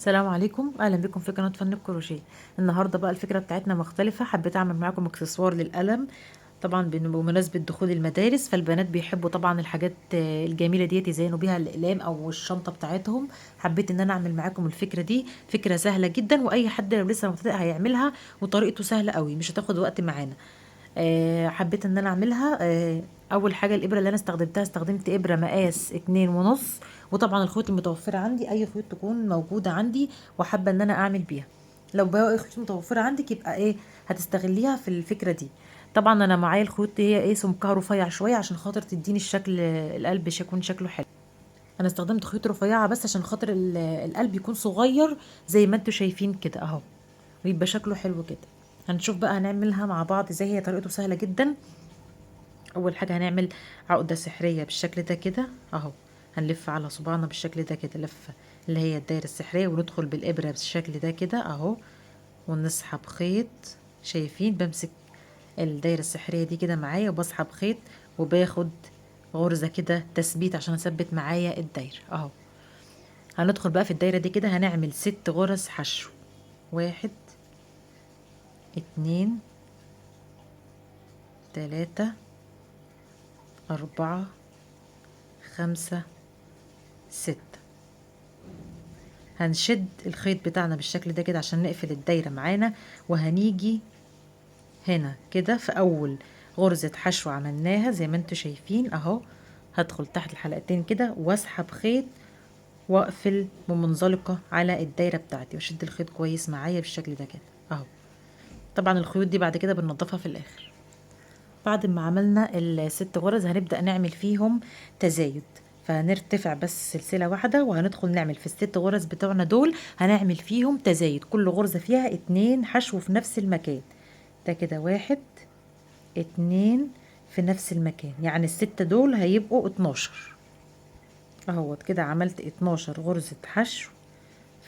السلام عليكم، اهلا بكم في قناه فن الكروشيه. النهارده بقى الفكره بتاعتنا مختلفه، حبيت اعمل معاكم اكسسوار للقلم. طبعا بمناسبه دخول المدارس، فالبنات بيحبوا طبعا الحاجات الجميله ديت يزينوا بيها الاقلام او الشنطه بتاعتهم. حبيت ان انا اعمل معاكم الفكره دي، فكره سهله جدا واي حد لو لسه مبتدئ هيعملها، وطريقته سهله قوي مش هتاخد وقت معانا. حبيت ان انا اعملها. اول حاجه الابره اللي انا استخدمتها، استخدمت ابره مقاس 2.5. وطبعا الخيوط المتوفره عندي اي خيوط تكون موجوده عندي وحابه ان انا اعمل بيها. لو بقى خيوط متوفره عندك يبقى هتستغليها في الفكره دي. طبعا انا معايا الخيوط دي هي سمكها رفيع شويه عشان خاطر تديني الشكل، القلب يكون شكله حلو. انا استخدمت خيوط رفيعه بس عشان خاطر القلب يكون صغير زي ما انتوا شايفين كده اهو، ويبقى شكله حلو كده. هنشوف بقى هنعملها مع بعض ازاي، هي طريقته سهله جدا. اول حاجه هنعمل عقده سحريه بالشكل ده كده اهو. هنلف على صباعنا بالشكل ده كده لفه، اللي هي الدايره السحريه، وندخل بالابره بالشكل ده كده اهو، ونسحب خيط. شايفين بمسك الدايره السحريه دي كده معايا وبسحب خيط، وباخد غرزه كده تثبيت عشان اثبت معايا الدايره اهو. هندخل بقى في الدايره دي كده، هنعمل 6 غرز حشو. 1 2 3 4 5 6. هنشد الخيط بتاعنا بالشكل ده كده عشان نقفل الدايرة معانا، وهنيجي هنا كده في اول غرزة حشو عملناها زي ما انتوا شايفين اهو. هدخل تحت الحلقتين كده واسحب خيط، واقفل بمنزلقة على الدايرة بتاعتي، واشد الخيط كويس معايا بالشكل ده كده اهو. طبعا الخيوط دي بعد كده بننضفها في الاخر. بعد ما عملنا ال6 غرز هنبدأ نعمل فيهم تزايد. فهنرتفع بس سلسلة واحدة، وهندخل نعمل في ال6 غرز بتوعنا دول، هنعمل فيهم تزايد. كل غرزة فيها 2 حشو في نفس المكان. ده كده 1 2 في نفس المكان، يعني ال6 دول هيبقوا 12 اهوت كده. عملت 12 غرزة حشو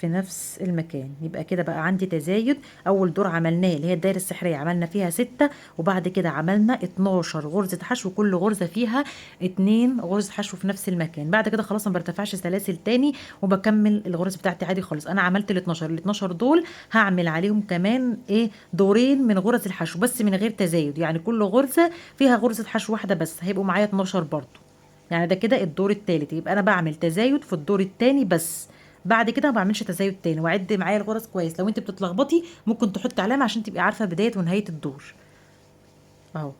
في نفس المكان، يبقى كده بقى عندي تزايد. اول دور عملناه اللي هي الدايره السحريه عملنا فيها 6، وبعد كده عملنا 12 غرزه حشو، كل غرزه فيها 2 غرزة حشو في نفس المكان. بعد كده خلاص ما برتفعش سلاسل تاني، وبكمل الغرز بتاعتي عادي خالص. انا عملت ال 12 دول، هعمل عليهم كمان دورين من غرز الحشو بس من غير تزايد، يعني كل غرزه فيها غرزه حشو واحده بس، هيبقوا معايا 12 برضو. يعني ده كده الدور التالت، يبقى انا بعمل تزايد في الدور التاني بس. بعد كده ما بعملش تزايد تاني. وعد معايا الغرز كويس، لو انت بتتلخبطي ممكن تحطي علامه عشان تبقي عارفه بدايه ونهايه الدور اهو.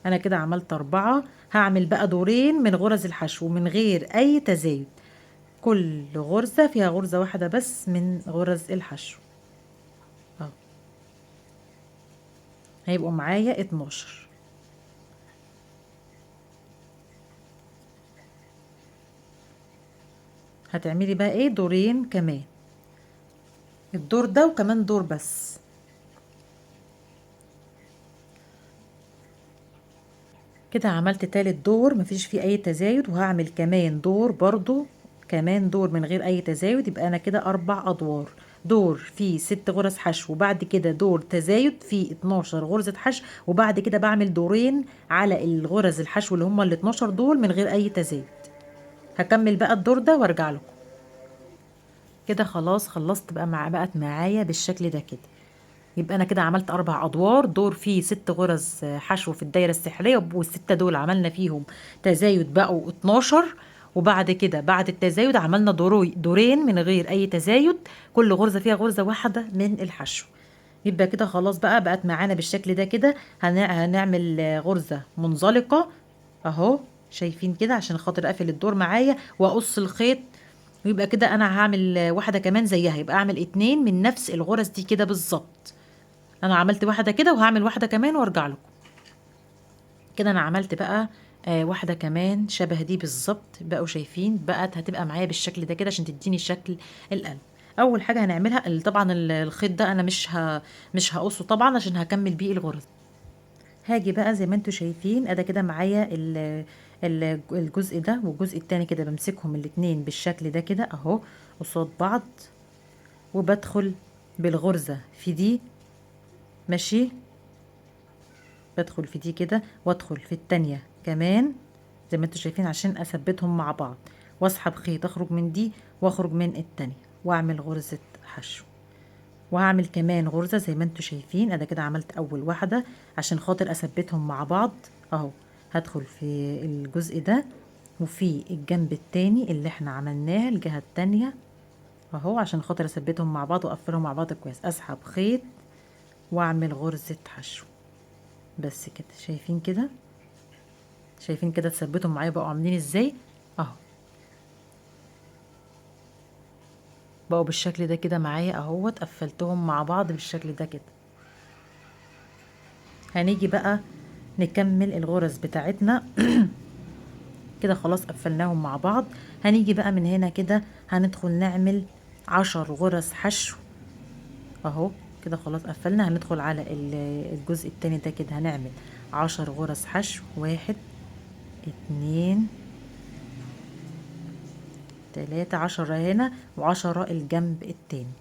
انا كده عملت 4، هعمل بقى دورين من غرز الحشو من غير اي تزايد. كل غرزه فيها غرزه واحده بس من غرز الحشو اهو. هيبقوا معايا 12. هتعملي بقى دورين كمان، الدور ده وكمان دور بس. كده عملت تالت دور مفيش فيه اي تزايد، وهعمل كمان دور برضو، كمان دور من غير اي تزايد. يبقى انا كده 4 ادوار. دور فيه 6 غرز حشو، وبعد كده دور تزايد فيه 12 غرزة حشو، وبعد كده بعمل دورين على الغرز الحشو اللي هما ال 12 دول من غير اي تزايد. هكمل بقى الدور ده وارجع لكم. كده خلاص خلصت بقى، بقت معايا بالشكل ده كده. يبقى انا كده عملت 4 ادوار، دور فيه 6 غرز حشو في الدايره السحريه، والسته دول عملنا فيهم تزايد بقوا 12. وبعد كده بعد التزايد عملنا دورين من غير اي تزايد، كل غرزه فيها غرزه واحده من الحشو. يبقى كده خلاص بقى بقت معانا بالشكل ده كده. هنعمل غرزه منزلقه اهو. شايفين كده عشان خاطر اقفل الدور معايا واقص الخيط. ويبقى كده انا هعمل واحده كمان زيها، يبقى اعمل 2 من نفس الغرز دي كده بالظبط. انا عملت واحده كده وهعمل واحده كمان وارجع لكم. كده انا عملت بقى واحده كمان شبه دي بالظبط. بقوا شايفين بقت هتبقى معايا بالشكل ده كده عشان تديني شكل القلب. اول حاجه هنعملها طبعا الخيط ده انا مش هقصه طبعا عشان هكمل بيه الغرز. هاجي بقى زي ما انتوا شايفين ادا كده معايا الجزء ده والجزء التاني كده، بمسكهم الاتنين بالشكل ده كده اهو قصاد بعض، وبدخل بالغرزه في دي. ماشي، بدخل في دي كده وادخل في التانية كمان زي ما انتوا شايفين عشان اثبتهم مع بعض، واسحب خيط اخرج من دي واخرج من التانية واعمل غرزة حشو، وهعمل كمان غرزة زي ما انتوا شايفين. انا كده عملت اول واحدة عشان خاطر اثبتهم مع بعض اهو. هدخل في الجزء ده وفي الجنب التاني اللي احنا عملناه الجهة التانية اهو، عشان خاطر اثبتهم مع بعض واقفلهم مع بعض كويس. اسحب خيط واعمل غرزة حشو بس كده. شايفين كده؟ شايفين كده تثبتهم معايا بقوا عاملين ازاي اهو؟ بقوا بالشكل ده كده معايا اهوت. قفلتهم مع بعض بالشكل ده كده. هنيجي بقى نكمل الغرز بتاعتنا كده خلاص قفلناهم مع بعض. هنيجي بقى من هنا كده هندخل نعمل 10 غرز حشو اهو. كده خلاص قفلنا. هندخل على الجزء التاني ده كده هنعمل 10 غرز حشو. 1 2 3 10 هنا و10 الجنب التاني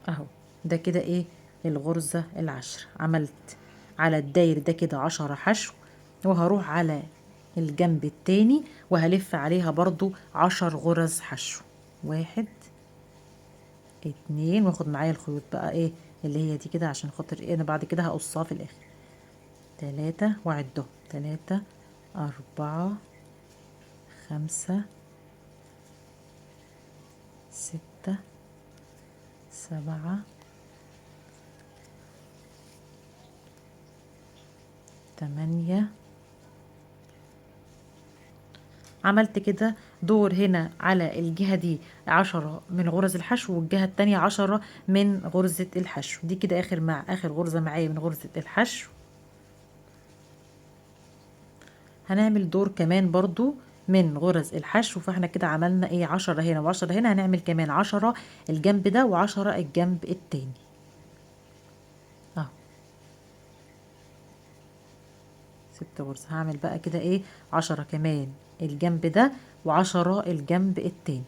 اهو. ده كده ايه الغرزة العشر. عملت على الداير ده كده 10 حشو، وهروح على الجنب التاني وهلف عليها برضو 10 غرز حشو. 1 2 واخد معايا الخيوط بقى ايه اللي هي دي كده عشان خاطر ايه انا بعد كده هقصها في الاخر. 3 واعدهم 3 4 5 6 7 8. عملت كده دور هنا على الجهة دي 10 من غرز الحشو، والجهة التانية 10 من غرزة الحشو. دي كده آخر غرزة معايا من غرزة الحشو. هنعمل دور كمان برضو من غرز الحشو. فاحنا كده عملنا ايه 10 هنا و10 هنا. هنعمل كمان 10 الجنب ده و10 الجنب التاني اهو. 6 غرز. هعمل بقى كده ايه 10 كمان الجنب ده و10 الجنب التاني،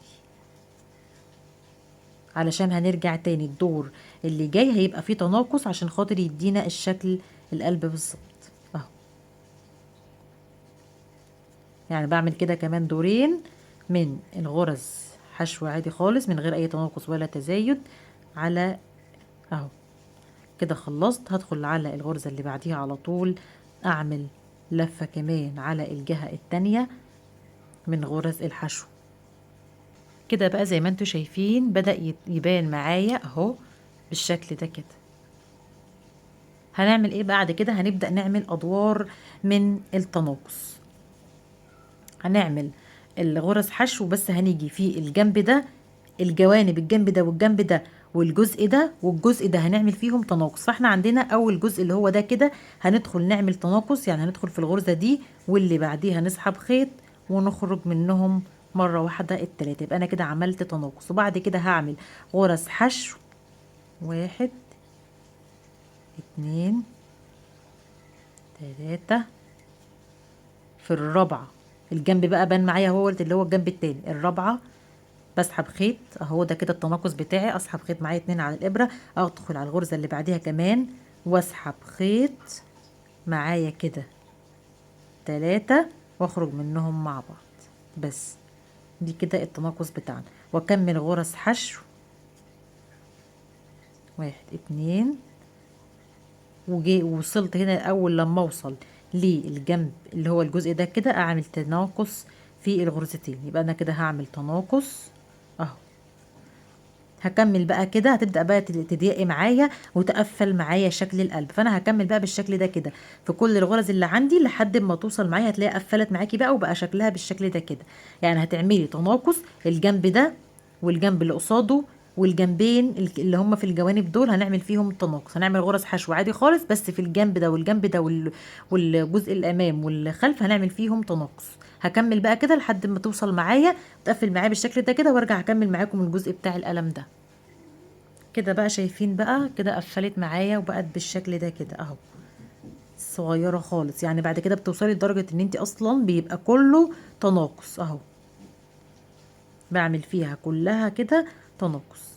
علشان هنرجع تاني الدور اللي جاي هيبقى فيه تناقص عشان خاطر يدينا الشكل القلب بالظبط اهو. يعني بعمل كده كمان دورين من الغرز حشو عادي خالص من غير اي تناقص ولا تزايد على اهو. كده خلصت. هدخل على الغرزة اللي بعديها على طول اعمل لفة كمان على الجهة التانية من غرز الحشو. كده بقى زي ما انتوا شايفين بدأ يبان معايا اهو بالشكل ده كده. هنعمل ايه بعد كده؟ هنبدأ نعمل ادوار من التناقص. هنعمل الغرز حشو بس هنيجي في الجنب ده الجوانب الجنب ده والجنب ده والجزء ده والجزء ده هنعمل فيهم تناقص. فاحنا عندنا اول جزء اللي هو ده كده هندخل نعمل تناقص، يعني هندخل في الغرزة دي واللي بعديها نسحب خيط ونخرج منهم مرة واحدة التلاتة. يبقى انا كده عملت تناقص. وبعد كده هعمل غرز حشو 1 2 3. في الرابعة الجنب بقى بان معايا هو اللي هو الجنب التاني. الرابعة بسحب خيط اهو. ده كده التناقص بتاعي. اسحب خيط معايا 2 على الابرة، ادخل على الغرزة اللي بعديها كمان واسحب خيط معايا كده 3 واخرج منهم مع بعض بس. دي كده التناقص بتاعنا. واكمل غرز حشو 1 2 وصلت هنا اول لما اوصل للجنب اللي هو الجزء ده كده اعمل تناقص في الغرزتين. يبقى انا كده هعمل تناقص اهو. هكمل بقى كده. هتبدأ بقى تضيقي معايا وتقفل معايا شكل القلب. فانا هكمل بقى بالشكل ده كده في كل الغرز اللي عندي لحد ما توصل معايا هتلاقي قفلت معاكي بقى وبقى شكلها بالشكل ده كده. يعني هتعملي تناقص الجنب ده والجنب اللي قصاده والجنبين اللي هم في الجوانب دول هنعمل فيهم تناقص. هنعمل غرز حشو عادي خالص بس في الجنب ده والجنب ده والجزء الامام والخلف هنعمل فيهم تناقص. هكمل بقى كده لحد ما توصل معايا تقفل معايا بالشكل ده كده وارجع اكمل معاكم الجزء بتاع القلم ده. كده بقى شايفين بقى كده قفلت معايا وبقت بالشكل ده كده اهو صغيره خالص. يعني بعد كده بتوصلي لدرجه ان انت اصلا بيبقى كله تناقص اهو. بعمل فيها كلها كده تناقص.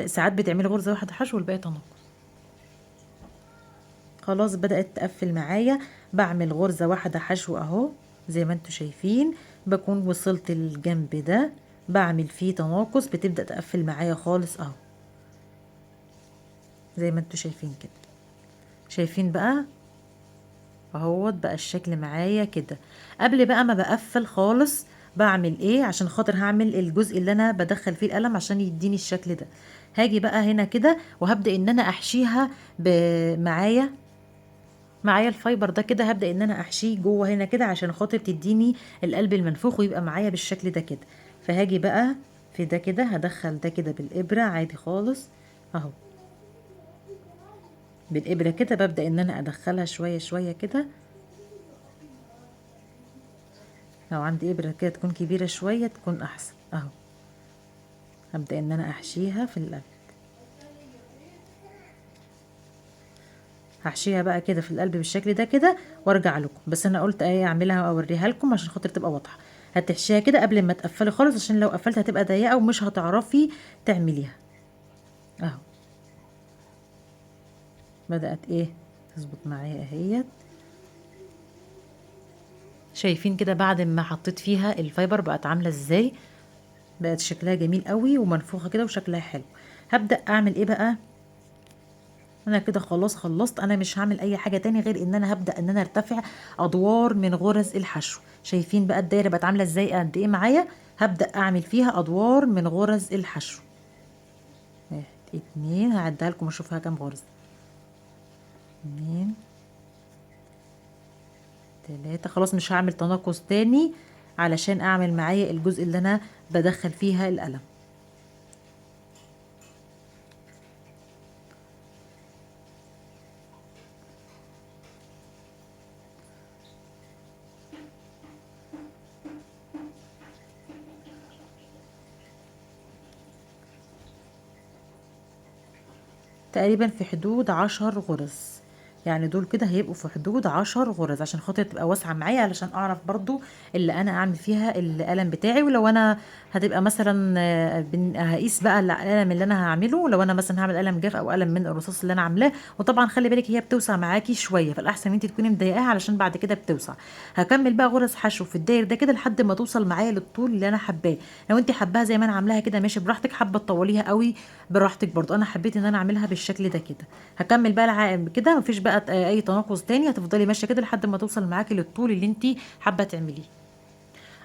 ساعات بتعملي غرزه واحده حشو والباقي تناقص. خلاص بدأت تقفل معايا. بعمل غرزه واحده حشو اهو زي ما انتوا شايفين. بكون وصلت للجنب ده بعمل فيه تناقص بتبدأ تقفل معايا خالص اهو، زي ما انتوا شايفين كده. شايفين بقى اهوت بقى الشكل معايا كده. قبل بقى ما بقفل خالص بعمل ايه؟ عشان خاطر هعمل الجزء اللي انا بدخل فيه القلم عشان يديني الشكل ده. هاجي بقى هنا كده وهبدأ ان انا احشيها معايا الفايبر ده كده. هبدأ ان انا احشيه جوه هنا كده عشان خاطر تديني القلب المنفوخ ويبقى معايا بالشكل ده كده. فهاجي بقى في ده كده هدخل ده كده بالإبرة عادي خالص اهو، بالإبرة كده ببدأ ان انا ادخلها شوية شوية كده. لو عندي إبرة كده تكون كبيرة شوية تكون احسن اهو. هبدأ ان انا احشيها في القلب، هحشيها بقى كده في القلب بالشكل ده كده وارجع لكم. بس انا قلت ايه اعملها اوريها لكم عشان خاطر تبقى واضحه. هتحشيها كده قبل ما تقفلي خالص عشان لو قفلت هتبقى ضيقه ومش هتعرفي تعمليها اهو. بدأت ايه تظبط معايا اهيت. شايفين كده بعد ما حطيت فيها الفايبر بقت عامله ازاي؟ بقت شكلها جميل قوي ومنفوخه كده وشكلها حلو. هبدأ اعمل ايه بقى؟ انا كده خلاص خلصت. انا مش هعمل اي حاجه تاني غير ان انا هبدا ان انا ارتفع ادوار من غرز الحشو. شايفين بقى الدايره بقت عامله ازاي قد ايه معايا؟ هبدا اعمل فيها ادوار من غرز الحشو. واحد اتنين، هعدها لكم اشوفها كام غرزه. اتنين تلاته. خلاص مش هعمل تناقص تاني علشان اعمل معايا الجزء اللي انا بدخل فيها القلم. تقريبا في حدود 10 غرز، يعني دول كده هيبقوا في حدود 10 غرز عشان خاطر تبقى واسعة معايا، علشان اعرف برضو اللي انا اعمل فيها القلم بتاعي. ولو انا هتبقى مثلا هقيس بقى القلم اللي انا هعمله، لو انا مثلا هعمل قلم جاف او قلم من الرصاص اللي انا عاملاه. وطبعا خلي بالك هي بتوسع معاكي شويه، فالاحسن ان انت تكوني مضايقاها علشان بعد كده بتوسع. هكمل بقى غرز حشو في الداير ده كده لحد ما توصل معايا للطول اللي انا حباه. لو انت حباها زي ما انا عاملاها كده ماشي براحتك، حابه تطوليها قوي براحتك برضو. انا حبيت ان انا اعملها بالشكل ده كده. هكمل بقى كده مفيش بقى اي تناقص تاني، هتفضلي ماشيه كده لحد ما توصل معاكي للطول اللي انت حابه تعمليه.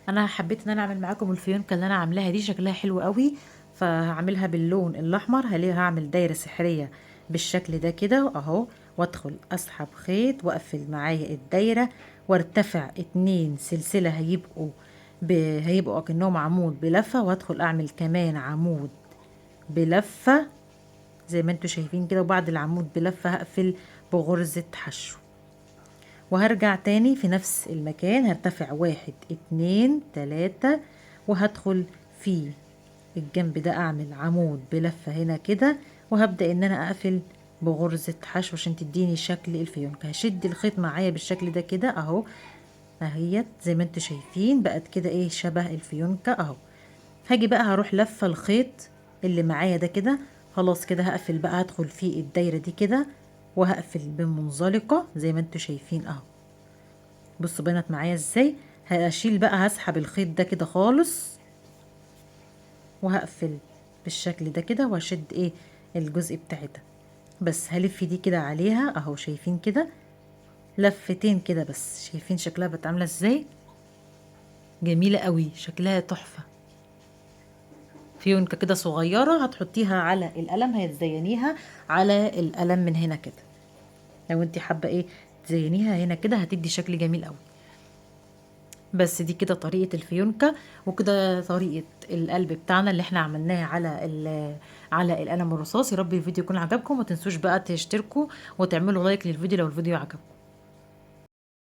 انا حبيت ان انا اعمل معاكم الفيونكه اللي انا عاملاها دي، شكلها حلو قوي. فهعملها باللون الاحمر. هعمل دايره سحريه بالشكل ده كده اهو، وادخل اسحب خيط واقفل معايا الدايره وارتفع 2 سلسله هيبقوا اكنهم عمود بلفه، وادخل اعمل كمان عمود بلفه زي ما انتوا شايفين كده. وبعد العمود بلفه هقفل بغرزه حشو وهرجع تاني في نفس المكان. هرتفع 1 2 3 وهدخل في الجنب ده اعمل عمود بلفة هنا كده، وهبدأ ان انا اقفل بغرزة حشو عشان تديني شكل الفيونكة. هشد الخيط معايا بالشكل ده كده اهو، اهيت زي ما انتوا شايفين بقت كده ايه شبه الفيونكة اهو. هاجي بقى هروح لفة الخيط اللي معايا ده كده. خلاص كده هقفل بقى، هدخل في الدايرة دي كده وهقفل بمنزلقة زي ما انتوا شايفين اهو. بصوا بنت معايا ازاي. هشيل بقى، هسحب الخيط ده كده خالص وهقفل بالشكل ده كده وهشد ايه الجزء بتاعتها. بس هلف دي كده عليها اهو، شايفين كده لفتين كده بس. شايفين شكلها بقت عامله ازاي؟ جميله قوي، شكلها تحفه. فيونكه كده صغيره هتحطيها على القلم، هتزينيها على القلم من هنا كده. لو انت حابه ايه تزينيها هنا كده هتدي شكل جميل قوي. بس دي كده طريقة الفيونكة، وكده طريقة القلب بتاعنا اللي احنا عملناه على القلم الرصاص. يا رب الفيديو يكون عجبكم، وما تنسوش بقى تشتركوا وتعملوا لايك للفيديو لو الفيديو عجبكم.